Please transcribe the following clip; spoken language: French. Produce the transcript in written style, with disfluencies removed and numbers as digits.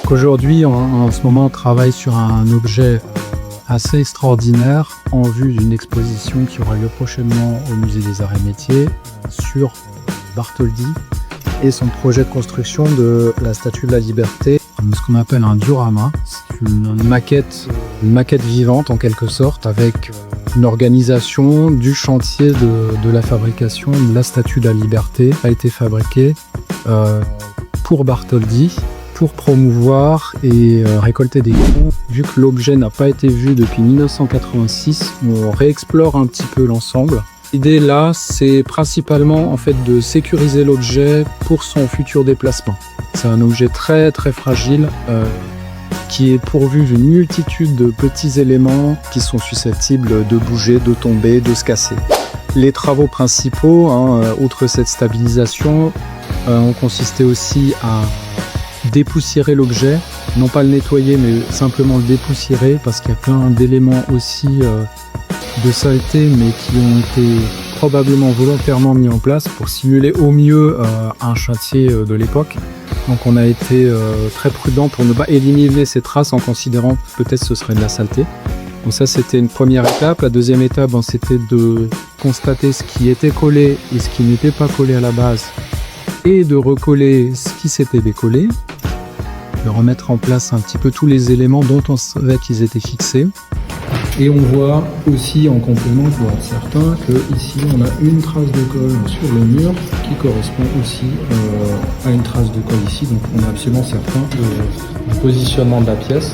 Aujourd'hui, en ce moment, on travaille sur un objet assez extraordinaire en vue d'une exposition qui aura lieu prochainement au Musée des Arts et Métiers sur Bartholdi et son projet de construction de la Statue de la Liberté, ce qu'on appelle un diorama. C'est une maquette vivante en quelque sorte, avec une organisation du chantier de la fabrication de la Statue de la Liberté. A été fabriquée pour Bartholdi, pour promouvoir et récolter des fonds. Vu que l'objet n'a pas été vu depuis 1986, on réexplore un petit peu l'ensemble. L'idée là, c'est principalement en fait de sécuriser l'objet pour son futur déplacement. C'est un objet très très fragile qui est pourvu d'une multitude de petits éléments qui sont susceptibles de bouger, de tomber, de se casser. Les travaux principaux, outre cette stabilisation, ont consisté aussi à dépoussiérer l'objet, non pas le nettoyer mais simplement le dépoussiérer parce qu'il y a plein d'éléments aussi de saleté mais qui ont été probablement volontairement mis en place pour simuler au mieux un chantier de l'époque. Donc on a été très prudent pour ne pas éliminer ces traces en considérant que peut-être ce serait de la saleté. Donc ça c'était une première étape. La deuxième étape c'était de constater ce qui était collé et ce qui n'était pas collé à la base et de recoller ce qui s'était décollé, de remettre en place un petit peu tous les éléments dont on savait qu'ils étaient fixés. Et on voit aussi en complément pour être certain que ici on a une trace de colle sur le mur qui correspond aussi à une trace de colle ici, donc on est absolument certain du positionnement de la pièce.